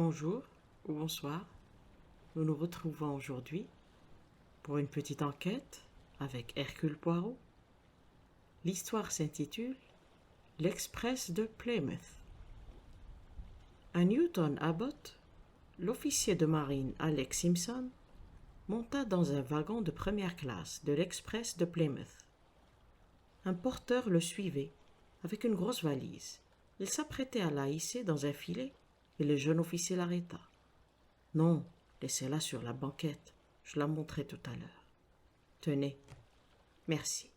Bonjour ou bonsoir, nous nous retrouvons aujourd'hui pour une petite enquête avec Hercule Poirot. L'histoire s'intitule L'Express de Plymouth. À Newton Abbot, l'officier de marine Alex Simpson monta dans un wagon de première classe de l'Express de Plymouth. Un porteur le suivait avec une grosse valise. Il s'apprêtait à la hisser dans un filet et le jeune officier l'arrêta. « Non, laissez-la sur la banquette, je la montrerai tout à l'heure. »« Tenez, merci. »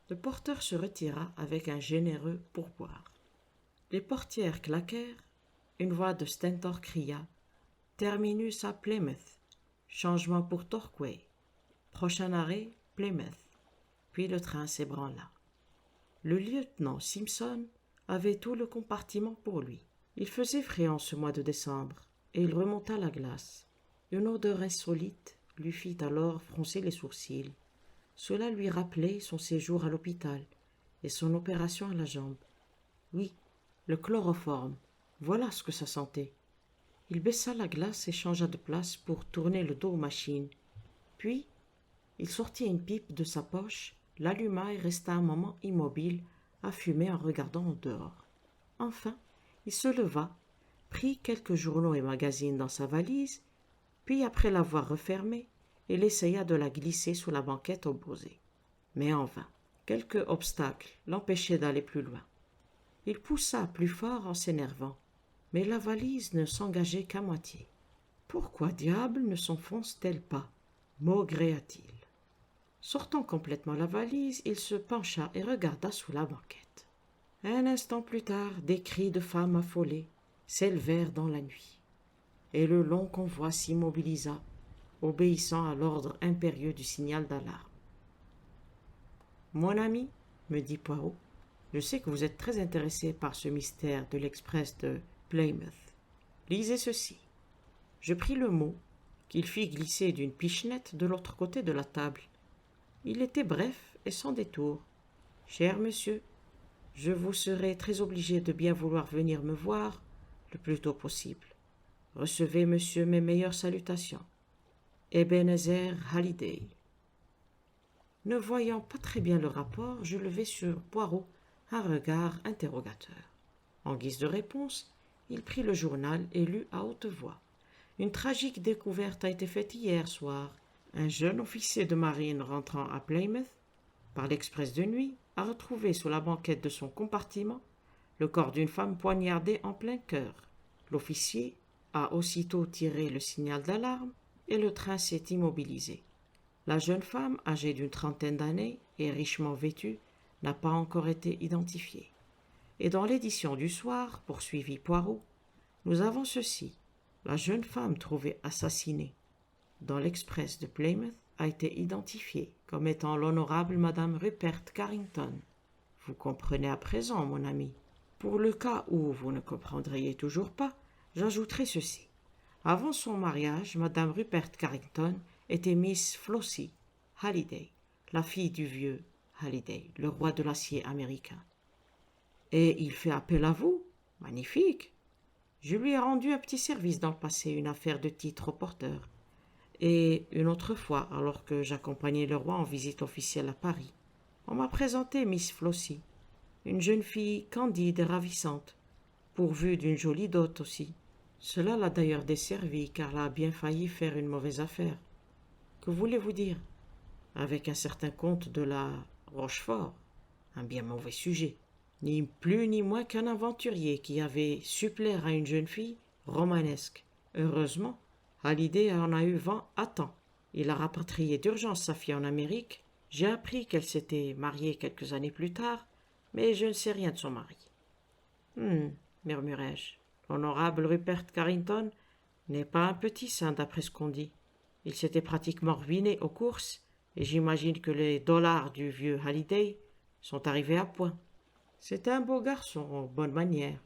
Le porteur se retira avec un généreux pourboire. Les portières claquèrent, une voix de stentor cria « Terminus à Plymouth, changement pour Torquay, prochain arrêt Plymouth. » Puis le train s'ébranla. Le lieutenant Simpson avait tout le compartiment pour lui. Il faisait frais en ce mois de décembre, et il remonta la glace. Une odeur insolite lui fit alors froncer les sourcils. Cela lui rappelait son séjour à l'hôpital et son opération à la jambe. Oui, le chloroforme, voilà ce que ça sentait. Il baissa la glace et changea de place pour tourner le dos aux machines. Puis, il sortit une pipe de sa poche, l'alluma et resta un moment immobile, à fumer en regardant au dehors. Enfin, il se leva, prit quelques journaux et magazines dans sa valise, puis après l'avoir refermée, il essaya de la glisser sous la banquette opposée. Mais en vain. Quelques obstacles l'empêchaient d'aller plus loin. Il poussa plus fort en s'énervant, mais la valise ne s'engageait qu'à moitié. Pourquoi diable ne s'enfonce-t-elle pas, maugréa-t-il. Sortant complètement la valise, il se pencha et regarda sous la banquette. Un instant plus tard, des cris de femmes affolées s'élevèrent dans la nuit, et le long convoi s'immobilisa, obéissant à l'ordre impérieux du signal d'alarme. « Mon ami, me dit Poirot, je sais que vous êtes très intéressé par ce mystère de l'express de Plymouth. Lisez ceci. » Je pris le mot, qu'il fit glisser d'une pichenette de l'autre côté de la table. Il était bref et sans détour. « Cher monsieur, je vous serai très obligé de bien vouloir venir me voir le plus tôt possible. Recevez, monsieur, mes meilleures salutations. Ebenezer Halliday. » Ne voyant pas très bien le rapport, je levai sur Poirot un regard interrogateur. En guise de réponse, il prit le journal et lut à haute voix. Une tragique découverte a été faite hier soir. Un jeune officier de marine rentrant à Plymouth par l'express de nuit a retrouvé sous la banquette de son compartiment le corps d'une femme poignardée en plein cœur. L'officier a aussitôt tiré le signal d'alarme et le train s'est immobilisé. La jeune femme, âgée d'une trentaine d'années et richement vêtue, n'a pas encore été identifiée. Et dans l'édition du soir, poursuivit Poirot, nous avons ceci. La jeune femme trouvée assassinée dans l'express de Plymouth a été identifiée comme étant l'honorable Madame Rupert Carrington. Vous comprenez à présent, mon ami. Pour le cas où vous ne comprendriez toujours pas, j'ajouterai ceci. Avant son mariage, Madame Rupert Carrington était Miss Flossie Halliday, la fille du vieux Halliday, le roi de l'acier américain. Et il fait appel à vous? Magnifique! Je lui ai rendu un petit service dans le passé, une affaire de titre au porteur. Et une autre fois, alors que j'accompagnais le roi en visite officielle à Paris, on m'a présenté Miss Flossie, une jeune fille candide et ravissante, pourvue d'une jolie dot aussi. Cela l'a d'ailleurs desservie, car elle a bien failli faire une mauvaise affaire. Que voulez-vous dire? Avec un certain comte de la Rochefort, un bien mauvais sujet, ni plus ni moins qu'un aventurier qui avait su plaire à une jeune fille romanesque. Heureusement, Halliday en a eu vent à temps. Il a rapatrié d'urgence sa fille en Amérique. J'ai appris qu'elle s'était mariée quelques années plus tard, mais je ne sais rien de son mari. Murmurai-je. L'honorable Rupert Carrington n'est pas un petit saint d'après ce qu'on dit. Il s'était pratiquement ruiné aux courses, et j'imagine que les dollars du vieux Halliday sont arrivés à point. C'est un beau garçon, aux bonnes manières,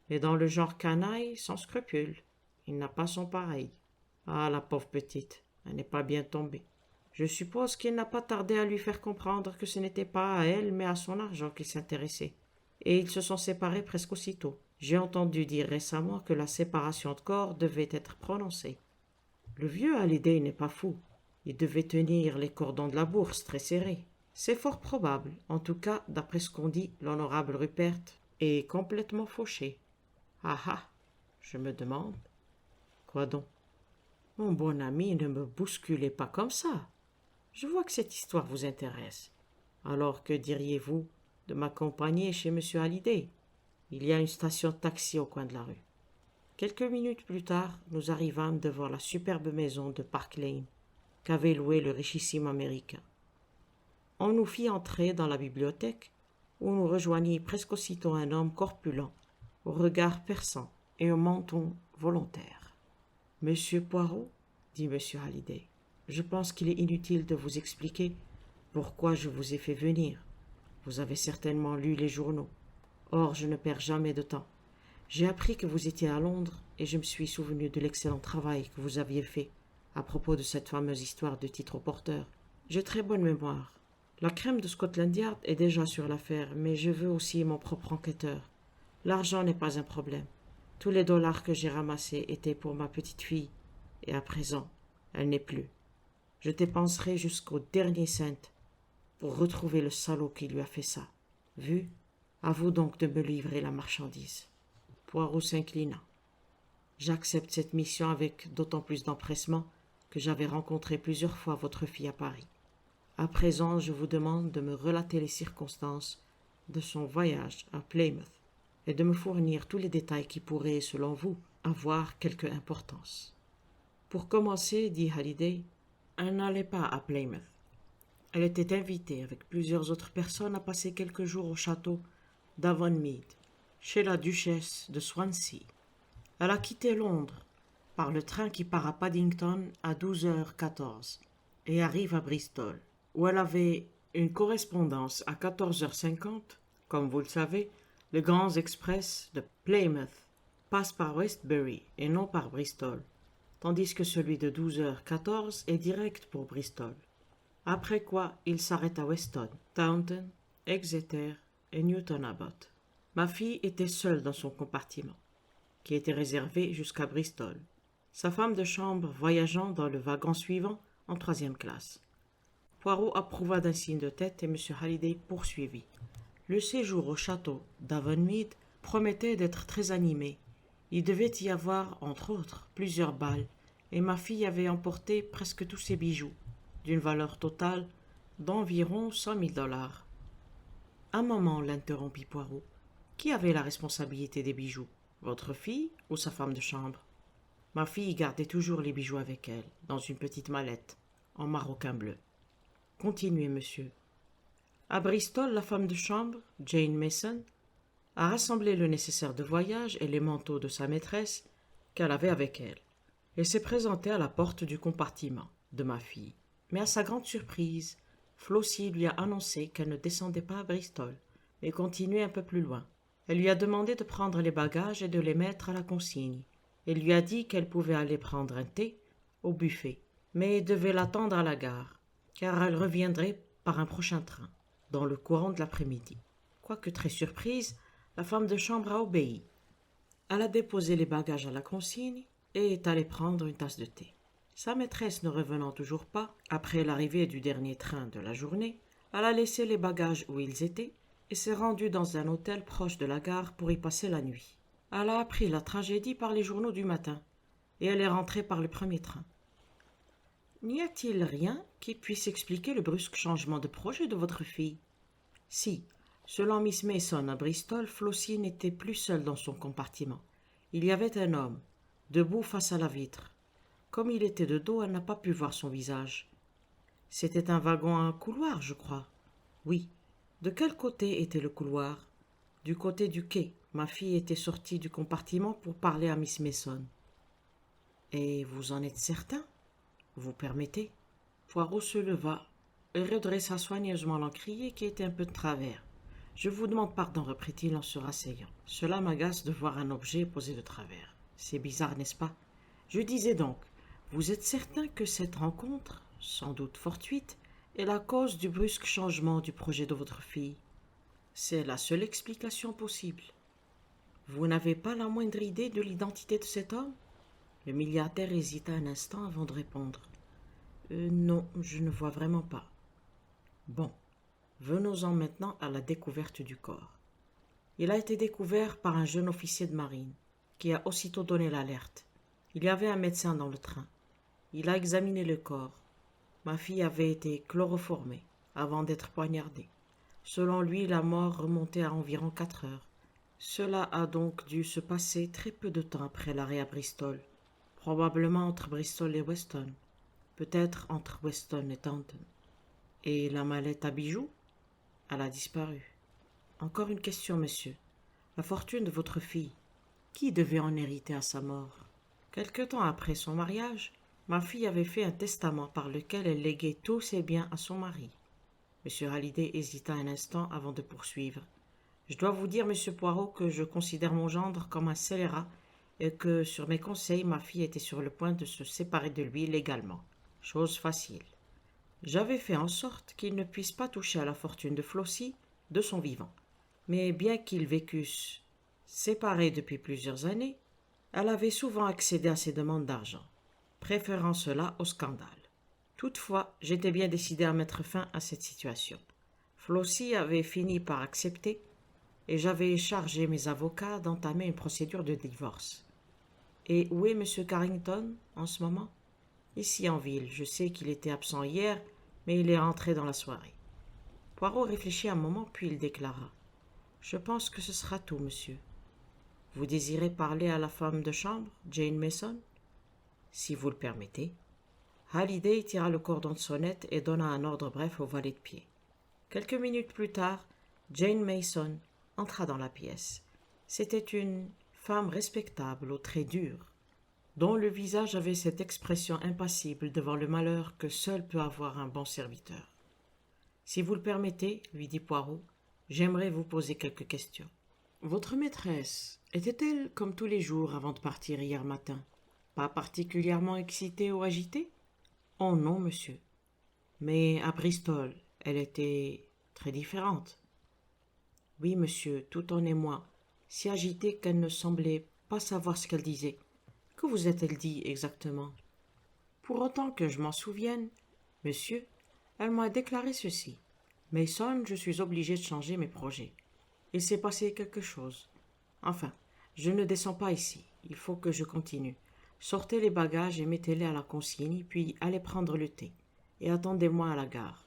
mais dans le genre canaille, sans scrupules. Il n'a pas son pareil. Ah, la pauvre petite, elle n'est pas bien tombée. Je suppose qu'il n'a pas tardé à lui faire comprendre que ce n'était pas à elle, mais à son argent qu'il s'intéressait. Et ils se sont séparés presque aussitôt. J'ai entendu dire récemment que la séparation de corps devait être prononcée. Le vieux Hallyday n'est pas fou. Il devait tenir les cordons de la bourse très serrés. C'est fort probable, en tout cas d'après ce qu'ont dit l'honorable Rupert, est complètement fauché. Ah ah, je me demande. Quoi donc? Mon bon ami, ne me bousculez pas comme ça. Je vois que cette histoire vous intéresse. Alors que diriez-vous de m'accompagner chez M. Hallyday? Il y a une station de taxi au coin de la rue. Quelques minutes plus tard, nous arrivâmes devant la superbe maison de Park Lane qu'avait louée le richissime Américain. On nous fit entrer dans la bibliothèque, où nous rejoignit presque aussitôt un homme corpulent, au regard perçant et au menton volontaire. « Monsieur Poirot, dit M. Hallyday, je pense qu'il est inutile de vous expliquer pourquoi je vous ai fait venir. Vous avez certainement lu les journaux. Or, je ne perds jamais de temps. J'ai appris que vous étiez à Londres et je me suis souvenu de l'excellent travail que vous aviez fait à propos de cette fameuse histoire de titre au porteur. J'ai très bonne mémoire. La crème de Scotland Yard est déjà sur l'affaire, mais je veux aussi mon propre enquêteur. L'argent n'est pas un problème. Tous les dollars que j'ai ramassés étaient pour ma petite fille, et à présent, elle n'est plus. Je dépenserai jusqu'au dernier cent pour retrouver le salaud qui lui a fait ça. Vu? À vous donc de me livrer la marchandise. Poirot s'inclina. J'accepte cette mission avec d'autant plus d'empressement que j'avais rencontré plusieurs fois votre fille à Paris. À présent, je vous demande de me relater les circonstances de son voyage à Plymouth et de me fournir tous les détails qui pourraient, selon vous, avoir quelque importance. Pour commencer, dit Hallyday, elle n'allait pas à Plymouth. Elle était invitée avec plusieurs autres personnes à passer quelques jours au château d'Avonmead, chez la duchesse de Swansea. Elle a quitté Londres par le train qui part à Paddington à 12h14 et arrive à Bristol, où elle avait une correspondance à 14h50. Comme vous le savez, les grands express de Plymouth passent par Westbury et non par Bristol, tandis que celui de 12h14 est direct pour Bristol. Après quoi, il s'arrête à Weston, Taunton, Exeter et Newton Abbot. Ma fille était seule dans son compartiment, qui était réservé jusqu'à Bristol, sa femme de chambre voyageant dans le wagon suivant en 3e classe. Poirot approuva d'un signe de tête et M. Hallyday poursuivit. Le séjour au château d'Avonmead promettait d'être très animé. Il devait y avoir, entre autres, plusieurs bals, et ma fille avait emporté presque tous ses bijoux, d'une valeur totale d'environ 100 000 $. Un moment, l'interrompit Poirot. Qui avait la responsabilité des bijoux? Votre fille ou sa femme de chambre? Ma fille gardait toujours les bijoux avec elle, dans une petite mallette, en maroquin bleu. Continuez, monsieur. À Bristol, la femme de chambre, Jane Mason, a rassemblé le nécessaire de voyage et les manteaux de sa maîtresse qu'elle avait avec elle, et s'est présentée à la porte du compartiment de ma fille. Mais à sa grande surprise, Flossie lui a annoncé qu'elle ne descendait pas à Bristol, mais continuait un peu plus loin. Elle lui a demandé de prendre les bagages et de les mettre à la consigne. Elle lui a dit qu'elle pouvait aller prendre un thé au buffet, mais devait l'attendre à la gare, car elle reviendrait par un prochain train, dans le courant de l'après-midi. Quoique très surprise, la femme de chambre a obéi. Elle a déposé les bagages à la consigne et est allée prendre une tasse de thé. Sa maîtresse ne revenant toujours pas, après l'arrivée du dernier train de la journée, elle a laissé les bagages où ils étaient et s'est rendue dans un hôtel proche de la gare pour y passer la nuit. Elle a appris la tragédie par les journaux du matin et elle est rentrée par le premier train. N'y a-t-il rien qui puisse expliquer le brusque changement de projet de votre fille? Si, selon Miss Mason à Bristol, Flossie n'était plus seule dans son compartiment. Il y avait un homme, debout face à la vitre. Comme il était de dos, elle n'a pas pu voir son visage. C'était un wagon à un couloir, je crois. Oui. De quel côté était le couloir? Du côté du quai. Ma fille était sortie du compartiment pour parler à Miss Mason. Et vous en êtes certain? Vous permettez? Poirot se leva et redressa soigneusement l'encrier qui était un peu de travers. Je vous demande pardon, reprit-il en se rasseyant. Cela m'agace de voir un objet posé de travers. C'est bizarre, n'est-ce pas? Je disais donc, vous êtes certain que cette rencontre, sans doute fortuite, est la cause du brusque changement du projet de votre fille? C'est la seule explication possible. Vous n'avez pas la moindre idée de l'identité de cet homme? Le milliardaire hésita un instant avant de répondre. Non, je ne vois vraiment pas. Bon, venons-en maintenant à la découverte du corps. Il a été découvert par un jeune officier de marine, qui a aussitôt donné l'alerte. Il y avait un médecin dans le train. Il a examiné le corps. Ma fille avait été chloroformée avant d'être poignardée. Selon lui, la mort remontait à environ 4 heures. Cela a donc dû se passer très peu de temps après l'arrêt à Bristol, probablement entre Bristol et Weston, peut-être entre Weston et Taunton. Et la mallette à bijoux? Elle a disparu. Encore une question, monsieur. La fortune de votre fille, qui devait en hériter à sa mort? Quelque temps après son mariage, ma fille avait fait un testament par lequel elle léguait tous ses biens à son mari. M. Hallyday hésita un instant avant de poursuivre. Je dois vous dire, monsieur Poirot, que je considère mon gendre comme un scélérat et que, sur mes conseils, ma fille était sur le point de se séparer de lui légalement. Chose facile. J'avais fait en sorte qu'il ne puisse pas toucher à la fortune de Flossie de son vivant. Mais bien qu'ils vécussent séparés depuis plusieurs années, elle avait souvent accédé à ses demandes d'argent, préférant cela au scandale. Toutefois, j'étais bien décidé à mettre fin à cette situation. Flossie avait fini par accepter et j'avais chargé mes avocats d'entamer une procédure de divorce. Et où est M. Carrington en ce moment? Ici en ville. Je sais qu'il était absent hier, mais il est rentré dans la soirée. Poirot réfléchit un moment, puis il déclara. Je pense que ce sera tout, monsieur. Vous désirez parler à la femme de chambre, Jane Mason? Si vous le permettez. Hallyday tira le cordon de sonnette et donna un ordre bref au valet de pied. Quelques minutes plus tard, Jane Mason entra dans la pièce. C'était une femme respectable, aux traits durs, dont le visage avait cette expression impassible devant le malheur que seul peut avoir un bon serviteur. Si vous le permettez, lui dit Poirot, j'aimerais vous poser quelques questions. Votre maîtresse était-elle comme tous les jours avant de partir hier matin, pas particulièrement excitée ou agitée? Oh non, monsieur. Mais à Bristol, elle était très différente. Oui, monsieur, tout en émoi, si agitée qu'elle ne semblait pas savoir ce qu'elle disait. Que vous a-t-elle dit exactement? Pour autant que je m'en souvienne, monsieur, elle m'a déclaré ceci. Mason, je suis obligé de changer mes projets. Il s'est passé quelque chose. Enfin, je ne descends pas ici. Il faut que je continue. Sortez les bagages et mettez-les à la consigne, puis allez prendre le thé. Et attendez-moi à la gare.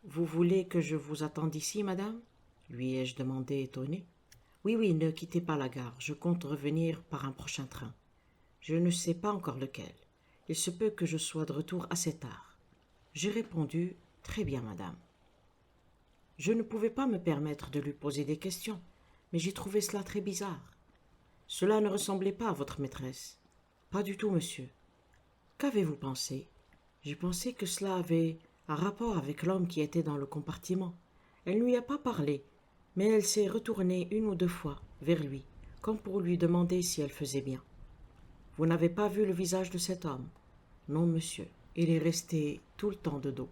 Vous voulez que je vous attende ici, madame? Lui ai-je demandé étonné. Oui, oui, ne quittez pas la gare. Je compte revenir par un prochain train. Je ne sais pas encore lequel. Il se peut que je sois de retour assez tard. J'ai répondu, très bien, madame. Je ne pouvais pas me permettre de lui poser des questions, mais j'ai trouvé cela très bizarre. Cela ne ressemblait pas à votre maîtresse. Pas du tout, monsieur. Qu'avez-vous pensé? J'ai pensé que cela avait un rapport avec l'homme qui était dans le compartiment. Elle ne lui a pas parlé, mais elle s'est retournée 1 ou 2 fois vers lui, comme pour lui demander si elle faisait bien. Vous n'avez pas vu le visage de cet homme? Non, monsieur. Il est resté tout le temps de dos.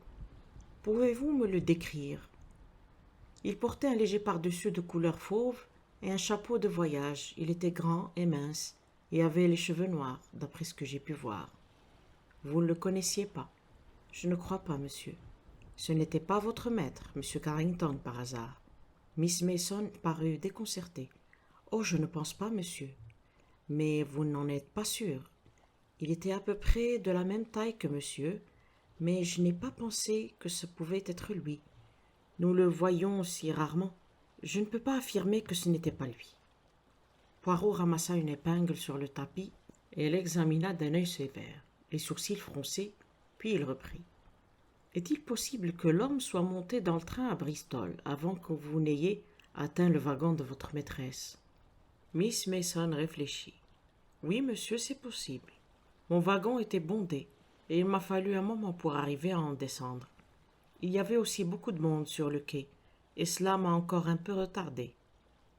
Pouvez-vous me le décrire? Il portait un léger pardessus de couleur fauve et un chapeau de voyage. Il était grand et mince et avait les cheveux noirs, d'après ce que j'ai pu voir. Vous ne le connaissiez pas? Je ne crois pas, monsieur. Ce n'était pas votre maître, monsieur Carrington, par hasard? Miss Mason parut déconcertée. Oh, je ne pense pas, monsieur. Mais vous n'en êtes pas sûr. Il était à peu près de la même taille que monsieur, mais je n'ai pas pensé que ce pouvait être lui. Nous le voyons si rarement. Je ne peux pas affirmer que ce n'était pas lui. Poirot ramassa une épingle sur le tapis et l'examina d'un œil sévère, les sourcils froncés, puis il reprit. Est-il possible que l'homme soit monté dans le train à Bristol avant que vous n'ayez atteint le wagon de votre maîtresse? Miss Mason réfléchit. Oui, monsieur, c'est possible. Mon wagon était bondé, et il m'a fallu un moment pour arriver à en descendre. Il y avait aussi beaucoup de monde sur le quai, et cela m'a encore un peu retardé.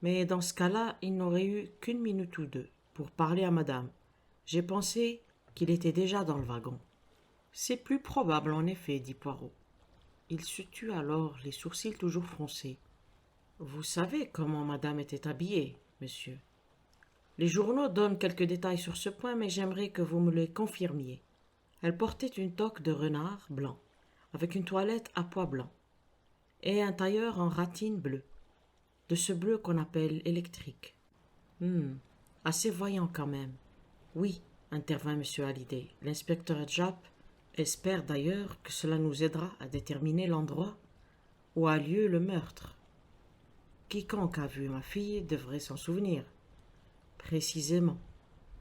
Mais dans ce cas-là, il n'aurait eu qu'1 minute ou 2 pour parler à madame. J'ai pensé qu'il était déjà dans le wagon. C'est plus probable, en effet, dit Poirot. Il se tut alors, les sourcils toujours froncés. Vous savez comment madame était habillée, monsieur? Les journaux donnent quelques détails sur ce point, mais j'aimerais que vous me les confirmiez. Elle portait une toque de renard blanc, avec une toilette à pois blanc, et un tailleur en ratine bleu, de ce bleu qu'on appelle électrique. Assez voyant quand même. Oui, intervint M. Hallyday. L'inspecteur Japp espère d'ailleurs que cela nous aidera à déterminer l'endroit où a lieu le meurtre. Quiconque a vu ma fille devrait s'en souvenir. Précisément.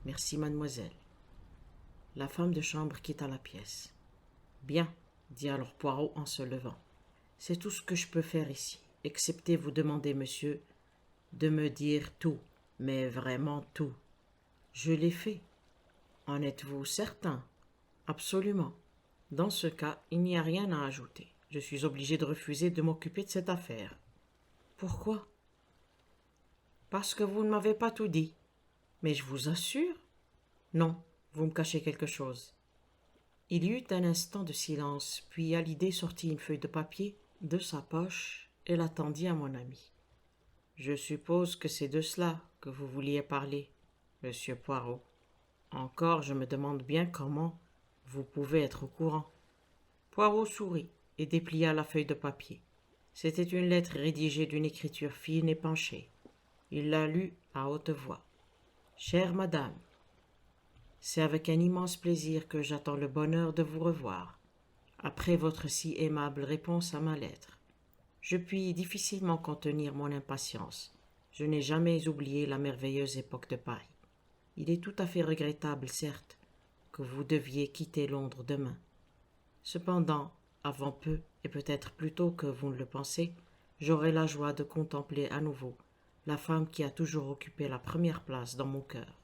Merci, mademoiselle. La femme de chambre quitta la pièce. Bien, dit alors Poirot en se levant. C'est tout ce que je peux faire ici, excepté vous demander, monsieur, de me dire tout, mais vraiment tout. Je l'ai fait. En êtes-vous certain? Absolument. Dans ce cas, il n'y a rien à ajouter. Je suis obligé de refuser de m'occuper de cette affaire. Pourquoi? Parce que vous ne m'avez pas tout dit. Mais je vous assure. Non, vous me cachez quelque chose. Il y eut un instant de silence, puis Hallyday sortit une feuille de papier de sa poche et la tendit à mon ami. Je suppose que c'est de cela que vous vouliez parler, monsieur Poirot. Encore, je me demande bien comment vous pouvez être au courant. Poirot sourit et déplia la feuille de papier. C'était une lettre rédigée d'une écriture fine et penchée. Il la lut à haute voix. Chère madame, c'est avec un immense plaisir que j'attends le bonheur de vous revoir. Après votre si aimable réponse à ma lettre, je puis difficilement contenir mon impatience. Je n'ai jamais oublié la merveilleuse époque de Paris. Il est tout à fait regrettable, certes, que vous deviez quitter Londres demain. Cependant, avant peu, et peut-être plus tôt que vous ne le pensez, j'aurai la joie de contempler à nouveau la femme qui a toujours occupé la première place dans mon cœur.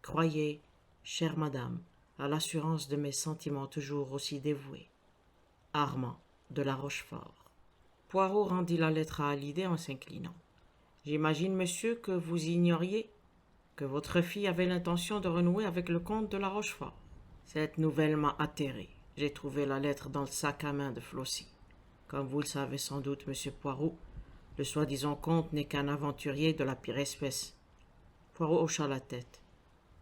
Croyez, chère madame, à l'assurance de mes sentiments toujours aussi dévoués. Armand de la Rochefort. Poirot rendit la lettre à Hallyday en s'inclinant. J'imagine, monsieur, que vous ignoriez que votre fille avait l'intention de renouer avec le comte de la Rochefort. Cette nouvelle m'a atterré. J'ai trouvé la lettre dans le sac à main de Flossie. Comme vous le savez sans doute, monsieur Poirot, le soi-disant comte n'est qu'un aventurier de la pire espèce. Poirot hocha la tête.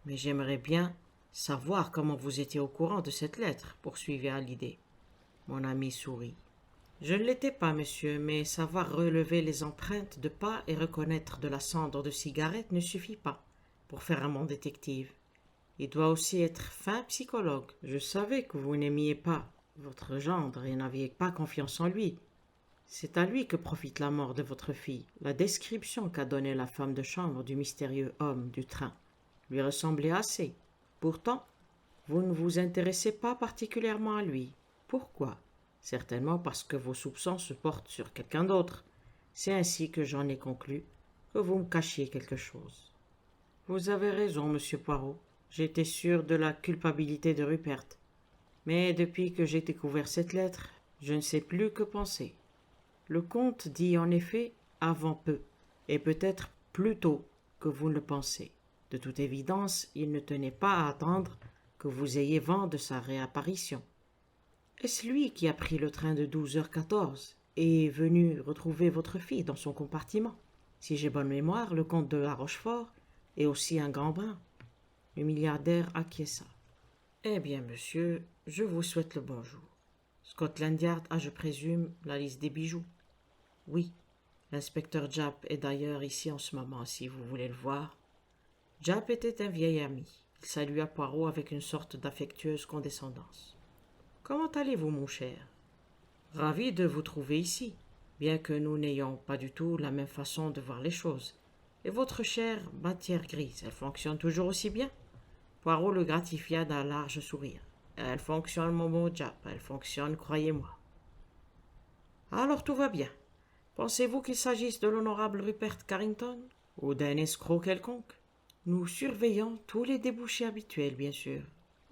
Mais j'aimerais bien savoir comment vous étiez au courant de cette lettre, poursuivit Hallyday. Mon ami sourit. Je ne l'étais pas, monsieur, mais savoir relever les empreintes de pas et reconnaître de la cendre de cigarette ne suffit pas pour faire un bon détective. Il doit aussi être fin psychologue. Je savais que vous n'aimiez pas votre gendre et n'aviez pas confiance en lui. C'est à lui que profite la mort de votre fille. La description qu'a donnée la femme de chambre du mystérieux homme du train lui ressemblait assez. Pourtant, vous ne vous intéressez pas particulièrement à lui. Pourquoi? Certainement parce que vos soupçons se portent sur quelqu'un d'autre. C'est ainsi que j'en ai conclu que vous me cachiez quelque chose. Vous avez raison, monsieur Poirot. J'étais sûr de la culpabilité de Rupert. Mais depuis que j'ai découvert cette lettre, je ne sais plus que penser. Le comte dit en effet avant peu, et peut-être plus tôt que vous ne le pensez. De toute évidence, il ne tenait pas à attendre que vous ayez vent de sa réapparition. Est-ce lui qui a pris le train de 12h14 et est venu retrouver votre fille dans son compartiment? Si j'ai bonne mémoire, le comte de la Rochefort est aussi un grand brun. Le milliardaire acquiesça. Eh bien, monsieur, je vous souhaite le bonjour. Scotland Yard a, je présume, la liste des bijoux. Oui, l'inspecteur Japp est d'ailleurs ici en ce moment, si vous voulez le voir. Japp était un vieil ami. Il salua Poirot avec une sorte d'affectueuse condescendance. Comment allez-vous, mon cher? Ravi de vous trouver ici, bien que nous n'ayons pas du tout la même façon de voir les choses. Et votre chère matière grise, elle fonctionne toujours aussi bien? Poirot le gratifia d'un large sourire. Elle fonctionne, mon beau Japp, elle fonctionne, croyez-moi. Alors tout va bien. Pensez-vous qu'il s'agisse de l'honorable Rupert Carrington ou d'un escroc quelconque? Nous surveillons tous les débouchés habituels, bien sûr.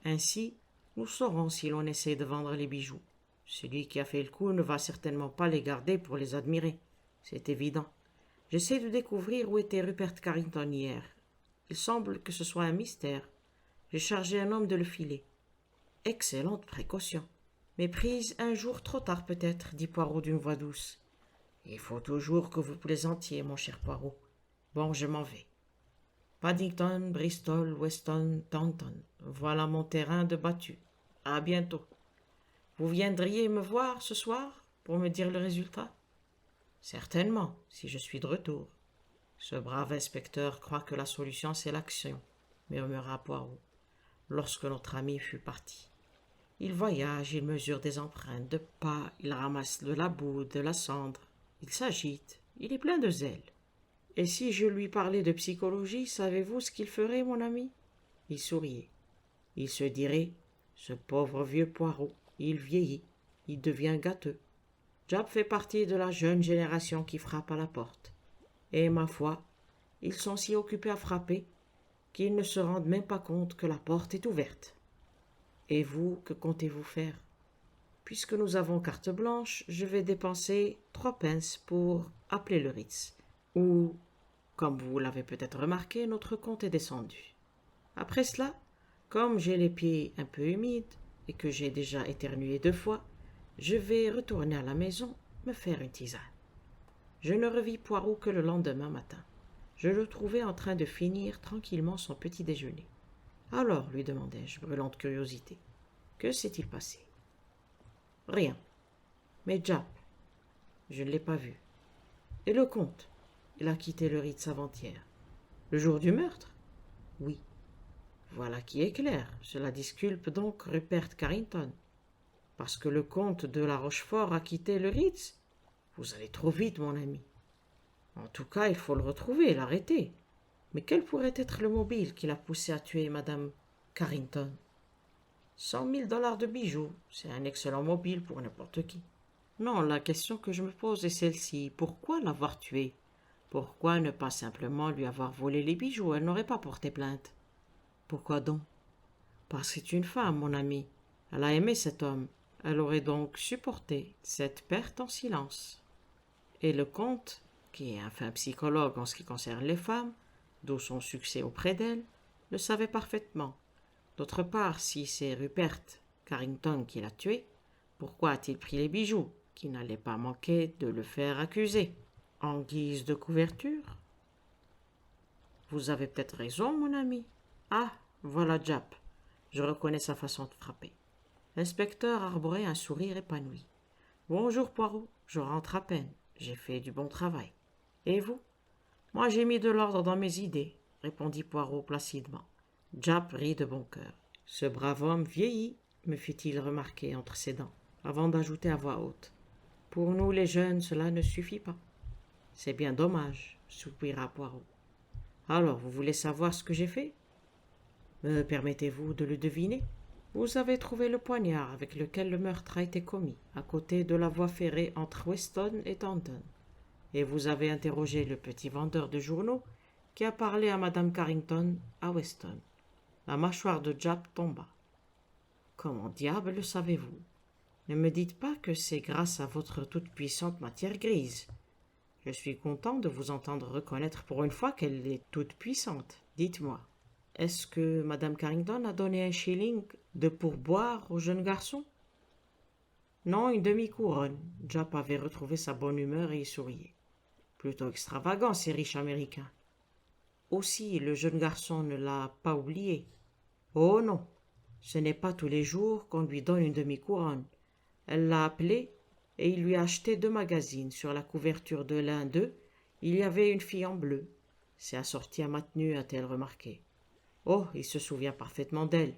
Ainsi, nous saurons si l'on essaie de vendre les bijoux. Celui qui a fait le coup ne va certainement pas les garder pour les admirer. C'est évident. J'essaie de découvrir où était Rupert Carrington hier. Il semble que ce soit un mystère. J'ai chargé un homme de le filer. Excellente précaution. Mais prise un jour trop tard peut-être, dit Poirot d'une voix douce. Il faut toujours que vous plaisantiez, mon cher Poirot. Bon, je m'en vais. Paddington, Bristol, Weston, Taunton. Voilà mon terrain de battu. À bientôt. Vous viendriez me voir ce soir pour me dire le résultat? Certainement, si je suis de retour. Ce brave inspecteur croit que la solution c'est l'action, murmura Poirot, lorsque notre ami fut parti. Il voyage, il mesure des empreintes de pas, il ramasse de la boue, de la cendre, il s'agite, il est plein de zèle. Et si je lui parlais de psychologie, savez-vous ce qu'il ferait, mon ami? Il souriait. Il se dirait, ce pauvre vieux Poirot, il vieillit, il devient gâteux. Job fait partie de la jeune génération qui frappe à la porte. Et ma foi, ils sont si occupés à frapper qu'ils ne se rendent même pas compte que la porte est ouverte. Et vous, que comptez-vous faire? Puisque nous avons carte blanche, je vais dépenser 3 pence pour appeler le Ritz. Ou, comme vous l'avez peut-être remarqué, notre compte est descendu. Après cela, comme j'ai les pieds un peu humides et que j'ai déjà éternué 2 fois, je vais retourner à la maison me faire une tisane. Je ne revis Poirot que le lendemain matin. Je le trouvais en train de finir tranquillement son petit déjeuner. Alors, lui demandai-je, brûlant de curiosité, que s'est-il passé? Rien. Mais Jap, je ne l'ai pas vu. Et le comte? Il a quitté le Ritz avant-hier. Le jour du meurtre? Oui. Voilà qui est clair. Cela disculpe donc Rupert Carrington. Parce que le comte de la Rochefort a quitté le Ritz? Vous allez trop vite, mon ami. En tout cas, il faut le retrouver, l'arrêter. Mais quel pourrait être le mobile qui l'a poussé à tuer madame Carrington? 100 000 $ de bijoux, c'est un excellent mobile pour n'importe qui. Non, la question que je me pose est celle-ci. Pourquoi l'avoir tuée? Pourquoi ne pas simplement lui avoir volé les bijoux? Elle n'aurait pas porté plainte. Pourquoi donc? Parce que c'est une femme, mon ami. Elle a aimé cet homme. Elle aurait donc supporté cette perte en silence. Et le comte, qui est un fin psychologue en ce qui concerne les femmes, d'où son succès auprès d'elle, le savait parfaitement. D'autre part, si c'est Rupert Carrington qui l'a tué, pourquoi a-t-il pris les bijoux, qui n'allaient pas manquer de le faire accuser? En guise de couverture? Vous avez peut-être raison, mon ami. Ah, voilà Jap. Je reconnais sa façon de frapper. L'inspecteur arborait un sourire épanoui. Bonjour, Poirot. Je rentre à peine. J'ai fait du bon travail. Et vous? Moi, j'ai mis de l'ordre dans mes idées, répondit Poirot placidement. Jap rit de bon cœur. Ce brave homme vieillit, me fit-il remarquer entre ses dents, avant d'ajouter à voix haute. Pour nous, les jeunes, cela ne suffit pas. C'est bien dommage, soupira Poirot. Alors, vous voulez savoir ce que j'ai fait? Me permettez-vous de le deviner? Vous avez trouvé le poignard avec lequel le meurtre a été commis, à côté de la voie ferrée entre Weston et Taunton. Et vous avez interrogé le petit vendeur de journaux qui a parlé à madame Carrington à Weston. La mâchoire de Jap tomba. Comment diable le savez-vous? Ne me dites pas que c'est grâce à votre toute-puissante matière grise. Je suis content de vous entendre reconnaître pour une fois qu'elle est toute puissante. Dites-moi, est-ce que madame Carrington a donné un shilling de pourboire au jeune garçon? Non, une demi-couronne. Jap avait retrouvé sa bonne humeur et y souriait. Plutôt extravagant, ces riches Américains. Aussi, le jeune garçon ne l'a pas oublié. Oh non, ce n'est pas tous les jours qu'on lui donne une demi-couronne. Elle l'a appelé et il lui a acheté 2 magazines. Sur la couverture de l'un d'eux, il y avait une fille en bleu. C'est assorti à ma tenue, a-t-elle remarqué. Oh, il se souvient parfaitement d'elle.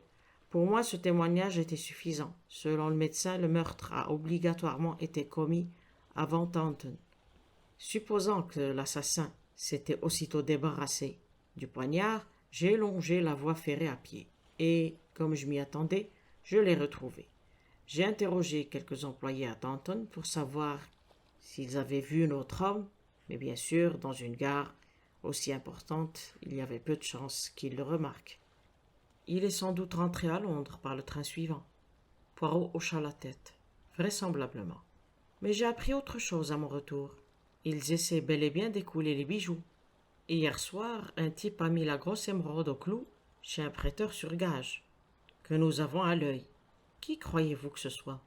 Pour moi, ce témoignage était suffisant. Selon le médecin, le meurtre a obligatoirement été commis avant Taunton. Supposant que l'assassin s'était aussitôt débarrassé du poignard, j'ai longé la voie ferrée à pied. Et, comme je m'y attendais, je l'ai retrouvé. J'ai interrogé quelques employés à Taunton pour savoir s'ils avaient vu notre homme, mais bien sûr, dans une gare aussi importante, il y avait peu de chances qu'ils le remarquent. Il est sans doute rentré à Londres par le train suivant. Poirot hocha la tête, vraisemblablement. Mais j'ai appris autre chose à mon retour. Ils essaient bel et bien d'écouler les bijoux. Hier soir, un type a mis la grosse émeraude au clou chez un prêteur sur gage, que nous avons à l'œil. Qui croyez-vous que ce soit?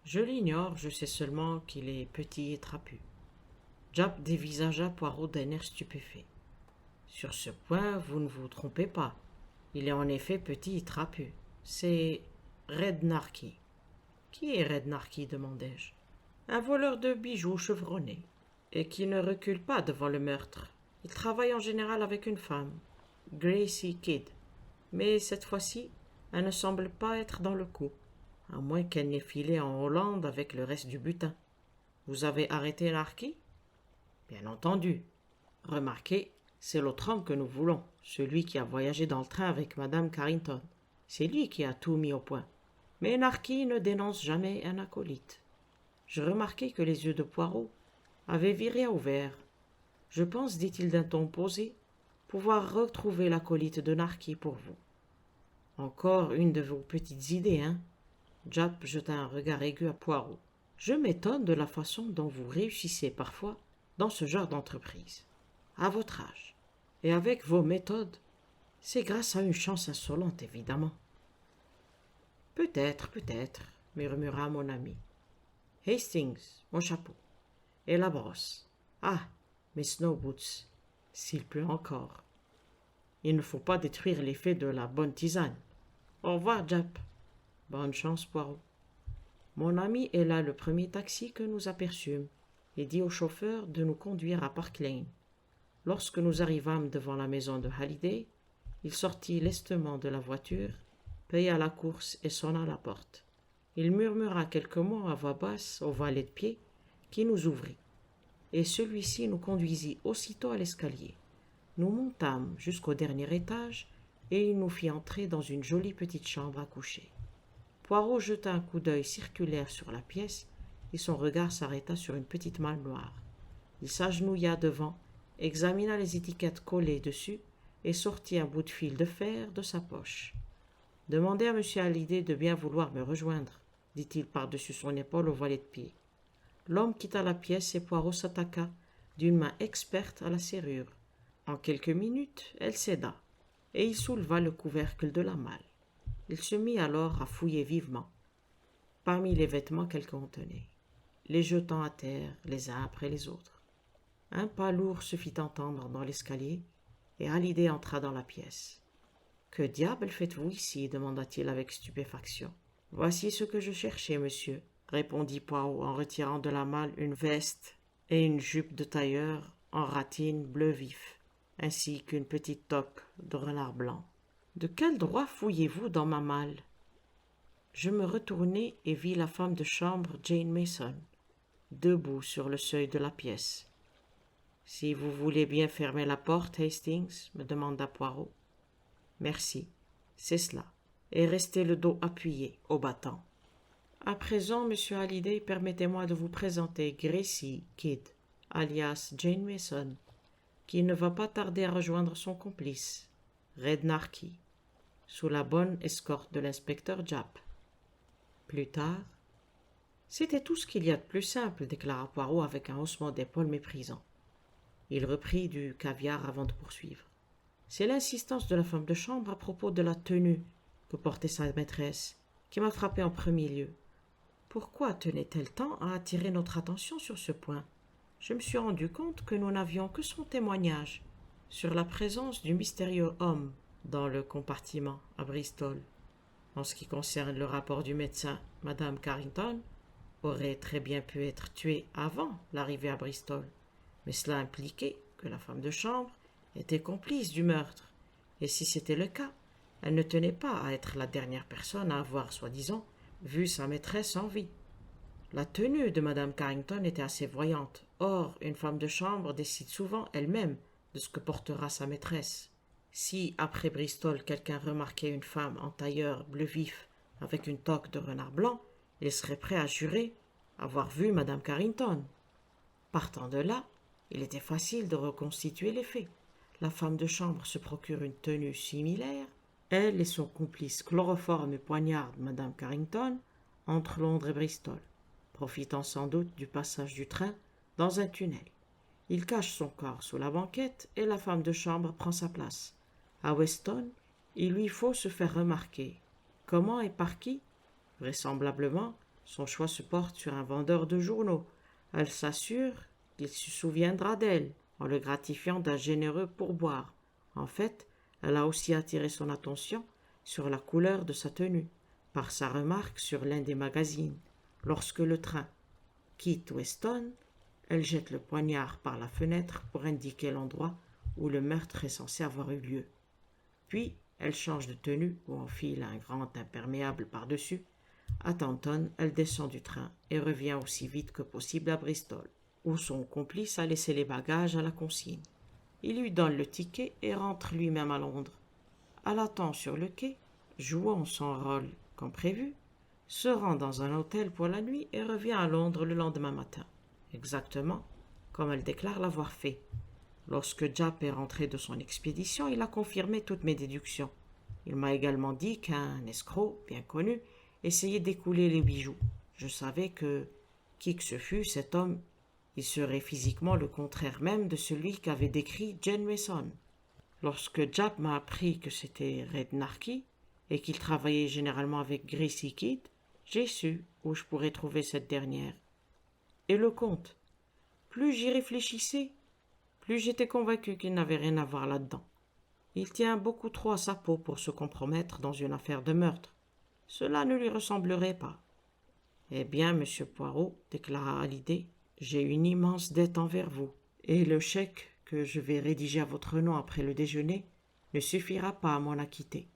Je l'ignore, je sais seulement qu'il est petit et trapu. Jap dévisagea Poirot d'un air stupéfait. Sur ce point, vous ne vous trompez pas. Il est en effet petit et trapu. C'est Red Narky. Qui est Red Narky, demandai-je. Un voleur de bijoux chevronné, et qui ne recule pas devant le meurtre. Il travaille en général avec une femme, Gracie Kidd. Mais cette fois-ci, elle ne semble pas être dans le coup, à moins qu'elle n'ait filé en Hollande avec le reste du butin. Vous avez arrêté Narky? Bien entendu. Remarquez, c'est l'autre homme que nous voulons, celui qui a voyagé dans le train avec Madame Carrington. C'est lui qui a tout mis au point. Mais Narky ne dénonce jamais un acolyte. Je remarquai que les yeux de Poirot avaient viré au vert. Je pense, dit-il d'un ton posé, pouvoir retrouver l'acolyte de Narky pour vous. Encore une de vos petites idées, hein? Japp jeta un regard aigu à Poirot. Je m'étonne de la façon dont vous réussissez parfois dans ce genre d'entreprise. À votre âge, et avec vos méthodes, c'est grâce à une chance insolente, évidemment. Peut-être, murmura mon ami. Hastings, mon chapeau, et la brosse. Ah, mes snowboots, s'il pleut encore. Il ne faut pas détruire l'effet de la bonne tisane. Au revoir, Japp. Bonne chance, Poirot. Mon ami héla le premier taxi que nous aperçûmes et dit au chauffeur de nous conduire à Park Lane. Lorsque nous arrivâmes devant la maison de Halliday, il sortit lestement de la voiture, paya la course et sonna à la porte. Il murmura quelques mots à voix basse au valet de pied qui nous ouvrit, et celui-ci nous conduisit aussitôt à l'escalier. Nous montâmes jusqu'au dernier étage et il nous fit entrer dans une jolie petite chambre à coucher. Poirot jeta un coup d'œil circulaire sur la pièce et son regard s'arrêta sur une petite malle noire. Il s'agenouilla devant, examina les étiquettes collées dessus et sortit un bout de fil de fer de sa poche. « Demandez à M. Halliday de bien vouloir me rejoindre, » dit-il par-dessus son épaule au valet de pied. L'homme quitta la pièce et Poirot s'attaqua d'une main experte à la serrure. En quelques minutes, elle céda, et il souleva le couvercle de la malle. Il se mit alors à fouiller vivement, parmi les vêtements qu'elle contenait, les jetant à terre les uns après les autres. Un pas lourd se fit entendre dans l'escalier, et Halliday entra dans la pièce. « Que diable faites-vous ici » demanda-t-il avec stupéfaction. « Voici ce que je cherchais, monsieur, » répondit Poirot en retirant de la malle une veste et une jupe de tailleur en ratine bleu vif, ainsi qu'une petite toque de renard blanc. « De quel droit fouillez-vous dans ma malle ?» Je me retournai et vis la femme de chambre Jane Mason, debout sur le seuil de la pièce. « Si vous voulez bien fermer la porte, Hastings, » me demanda Poirot. « Merci, c'est cela, et restez le dos appuyé au battant. À présent, monsieur Halliday, permettez-moi de vous présenter Gracie Kidd, alias Jane Mason, qui ne va pas tarder à rejoindre son complice, Red Narky, sous la bonne escorte de l'inspecteur Japp. Plus tard, c'était tout ce qu'il y a de plus simple, déclara Poirot avec un haussement d'épaules méprisant. Il reprit du caviar avant de poursuivre. C'est l'insistance de la femme de chambre à propos de la tenue que portait sa maîtresse qui m'a frappé en premier lieu. Pourquoi tenait-elle tant à attirer notre attention sur ce point? Je me suis rendu compte que nous n'avions que son témoignage sur la présence du mystérieux homme dans le compartiment à Bristol. En ce qui concerne le rapport du médecin, Madame Carrington aurait très bien pu être tuée avant l'arrivée à Bristol, mais cela impliquait que la femme de chambre était complice du meurtre, et si c'était le cas, elle ne tenait pas à être la dernière personne à avoir, soi-disant, vu sa maîtresse en vie. La tenue de Madame Carrington était assez voyante. Or, une femme de chambre décide souvent elle-même de ce que portera sa maîtresse. Si, après Bristol, quelqu'un remarquait une femme en tailleur bleu vif avec une toque de renard blanc, il serait prêt à jurer avoir vu Madame Carrington. Partant de là, il était facile de reconstituer les faits. La femme de chambre se procure une tenue similaire. Elle et son complice chloroforme et poignardent Madame Carrington entre Londres et Bristol, profitant sans doute du passage du train dans un tunnel. Il cache son corps sous la banquette et la femme de chambre prend sa place. À Weston, il lui faut se faire remarquer. Comment et par qui? Vraisemblablement, son choix se porte sur un vendeur de journaux. Elle s'assure qu'il se souviendra d'elle en le gratifiant d'un généreux pourboire. En fait, elle a aussi attiré son attention sur la couleur de sa tenue, par sa remarque sur l'un des magazines. Lorsque le train quitte Weston, elle jette le poignard par la fenêtre pour indiquer l'endroit où le meurtre est censé avoir eu lieu. Puis, elle change de tenue ou enfile un grand imperméable par-dessus. À Taunton, elle descend du train et revient aussi vite que possible à Bristol, où son complice a laissé les bagages à la consigne. Il lui donne le ticket et rentre lui-même à Londres. Elle attend sur le quai, jouant son rôle comme prévu, se rend dans un hôtel pour la nuit et revient à Londres le lendemain matin, exactement comme elle déclare l'avoir fait. Lorsque Japp est rentré de son expédition, il a confirmé toutes mes déductions. Il m'a également dit qu'un escroc bien connu essayait d'écouler les bijoux. Je savais que, qui que ce fût, cet homme, il serait physiquement le contraire même de celui qu'avait décrit Jane Mason. Lorsque Japp m'a appris que c'était Red Narky et qu'il travaillait généralement avec Gracie Kidd, j'ai su où je pourrais trouver cette dernière. Et le comte, plus j'y réfléchissais, plus j'étais convaincu qu'il n'avait rien à voir là-dedans. Il tient beaucoup trop à sa peau pour se compromettre dans une affaire de meurtre. Cela ne lui ressemblerait pas. Eh bien, monsieur Poirot, déclara Hallyday, j'ai une immense dette envers vous, et le chèque que je vais rédiger à votre nom après le déjeuner ne suffira pas à m'en acquitter.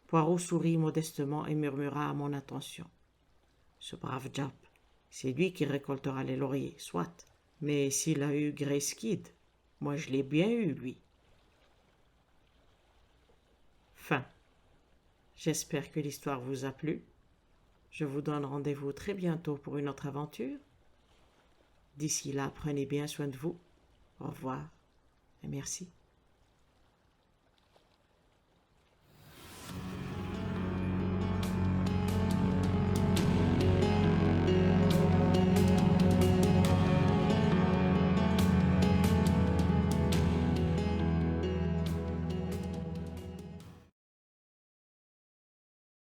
Poirot sourit modestement et murmura à mon intention. Ce brave Japp, c'est lui qui récoltera les lauriers, soit. Mais s'il a eu Grace Kidd, moi je l'ai bien eu, lui. Fin. J'espère que l'histoire vous a plu. Je vous donne rendez-vous très bientôt pour une autre aventure. D'ici là, prenez bien soin de vous. Au revoir et merci.